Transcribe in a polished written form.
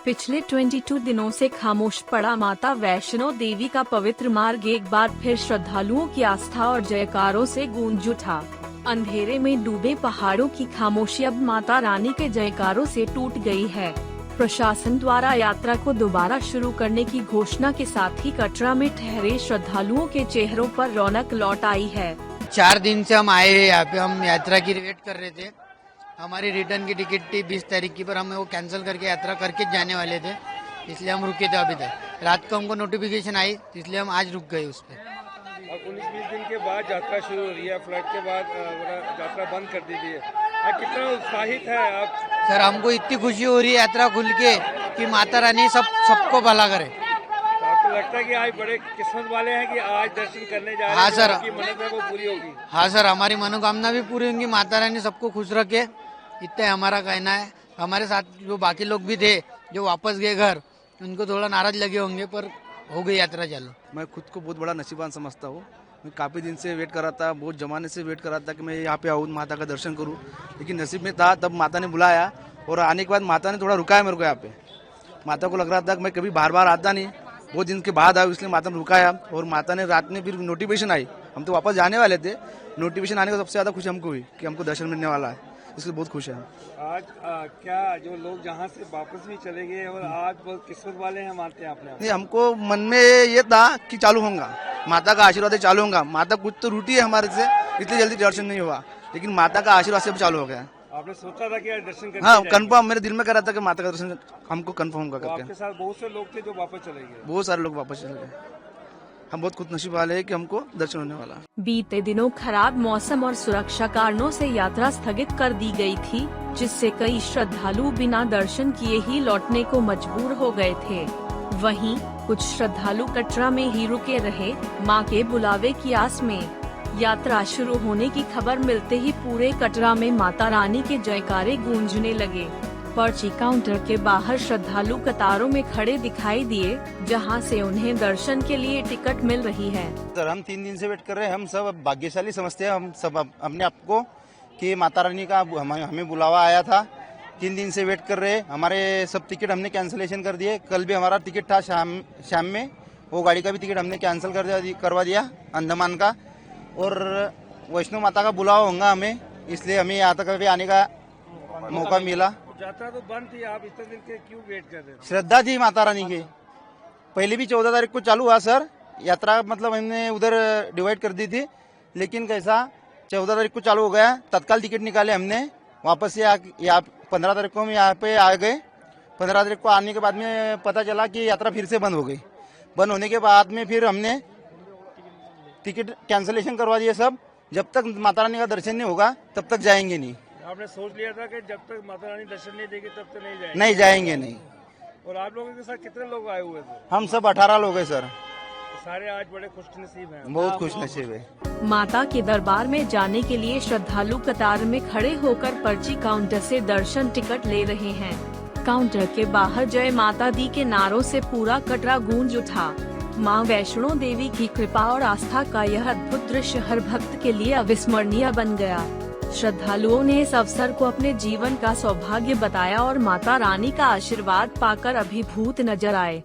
पिछले 22 दिनों से खामोश पड़ा माता वैष्णो देवी का पवित्र मार्ग एक बार फिर श्रद्धालुओं की आस्था और जयकारों से गूंज उठा। अंधेरे में डूबे पहाड़ों की खामोशी अब माता रानी के जयकारों से टूट गई है। प्रशासन द्वारा यात्रा को दोबारा शुरू करने की घोषणा के साथ ही कटरा में ठहरे श्रद्धालुओं के चेहरों पर रौनक लौट आई है। 4 दिन से हम आए हैं यहाँ पे, हम यात्रा की वेट कर रहे थे। हमारी रिटर्न की टिकट थी 20 तारीख की, पर हम वो कैंसिल करके यात्रा करके जाने वाले थे, इसलिए हम रुके थे अभी तक। रात को हमको नोटिफिकेशन आई, इसलिए हम आज रुक गए उस पर। अब 19-20 दिन के बाद यात्रा शुरू हो रही है, फ्लड के बाद यात्रा बंद कर दी गई है। कितना उत्साहित है आप? सर, हमको इतनी खुशी हो रही है यात्रा खुल के कि माता रानी सबको भला करे। तो आपको लगता है कि आज बड़े किस्मत वाले हैं कि आज दर्शन करने जा रहे हैं? हाँ सर, आपकी मन्नत है वो पूरी होगी। हाँ सर, हमारी मनोकामना भी पूरी होंगी। माता रानी सबको खुश रखे, इतना हमारा कहना है। हमारे साथ जो बाकी लोग भी थे जो वापस गए घर, उनको थोड़ा नाराज लगे होंगे, पर हो गई यात्रा चालू। मैं खुद को बहुत बड़ा नसीबान समझता हूँ। मैं काफ़ी दिन से वेट कर रहा था, बहुत जमाने से वेट कर रहा था कि मैं यहाँ पे आऊँ, माता का दर्शन करूँ, लेकिन नसीब में था तब माता ने बुलाया। और आने के बाद माता ने थोड़ा रुकाया मेरे को यहाँ पे। माता को लग रहा था कि मैं कभी बार बार आता नहीं, बहुत दिन के बाद आया, इसलिए माता ने रुकाया। और माता ने रात में फिर नोटिफिकेशन आई, हम तो वापस जाने वाले थे, नोटिफिकेशन आने का सबसे ज़्यादा खुशी हमको हुई कि हमको दर्शन मिलने वाला है, इसलिए बहुत खुश है। आज क्या जो लोग जहाँ से वापस भी चले गए और आज बहुत किस्मत वाले हैं मानते हैं आपने? नहीं, हमको मन में ये था कि चालू होगा, माता का आशीर्वाद चालू होगा। माता कुछ तो रूठी है हमारे से, इसलिए जल्दी दर्शन नहीं हुआ, लेकिन माता का आशीर्वाद से चालू हो गया। आपने सोचा था कि आज दर्शन करने? हाँ, कंफर्म मेरे दिल में कर रहा था कि माता का दर्शन हमको कंफर्म होगा करके। आपके साथ बहुत से लोग थे जो वापस चले गए? बहुत सारे लोग वापस चले गए। हम बहुत खुशनसीब वाले हैं कि हमको दर्शन होने वाला। बीते दिनों खराब मौसम और सुरक्षा कारणों से यात्रा स्थगित कर दी गई थी, जिससे कई श्रद्धालु बिना दर्शन किए ही लौटने को मजबूर हो गए थे। वहीं कुछ श्रद्धालु कटरा में ही रुके रहे, मां के बुलावे की आस में। यात्रा शुरू होने की खबर मिलते ही पूरे कटरा में माता रानी के जयकारे गूंजने लगे। पर्ची काउंटर के बाहर श्रद्धालु कतारों में खड़े दिखाई दिए, जहां से उन्हें दर्शन के लिए टिकट मिल रही है। सर, हम 3 दिन से वेट कर रहे हैं। हम सब भाग्यशाली समझते हैं, हम सब अपने आप को, कि माता रानी का हमें बुलावा आया था। 3 दिन से वेट कर रहे हैं। हमारे सब टिकट हमने कैंसिलेशन कर दिए। कल भी हमारा टिकट था शाम में, वो गाड़ी का भी टिकट हमने कैंसिल करवा दिया अंडमान का। और वैष्णो माता का बुलावा होगा हमें, इसलिए हमें यहाँ तक भी आने का मौका मिला। यात्रा तो बंद थी, आप इतने दिन के क्यों वेट कर रहे थे? श्रद्धा थी माता रानी की। पहले भी 14 तारीख को चालू हुआ सर यात्रा, मतलब हमने उधर डिवाइड कर दी थी, लेकिन कैसा 14 तारीख को चालू हो गया। तत्काल टिकट निकाले हमने, वापस से यहाँ 15 तारीख को हम यहाँ पे आ गए। 15 तारीख को आने के बाद में पता चला कि यात्रा फिर से बंद हो गई। बंद होने के बाद में फिर हमने टिकट कैंसिलेशन करवा दिए सब। जब तक माता रानी का दर्शन नहीं होगा तब तक जाएंगे नहीं। आपने सोच लिया था कि जब तक माता रानी दर्शन नहीं देगी तब तक नहीं जाएंगे? नहीं जाएंगे नहीं। और आप लोगों के साथ कितने लोग आए हुए थे? हम सब 18 लोग हैं सर। सारे आज बड़े खुशनसीब हैं। बहुत खुशनसीब है। माता के दरबार में जाने के लिए श्रद्धालु कतार में खड़े होकर पर्ची काउंटर से दर्शन टिकट ले रहे हैं। काउंटर के बाहर जय माता दी के नारों से पूरा कटरा गूंज उठा। मां वैष्णो देवी की कृपा और आस्था का यह अद्भुत दृश्य हर भक्त के लिए अविस्मरणीय बन गया। श्रद्धालुओं ने इस अवसर को अपने जीवन का सौभाग्य बताया और माता रानी का आशीर्वाद पाकर अभिभूत नजर आए।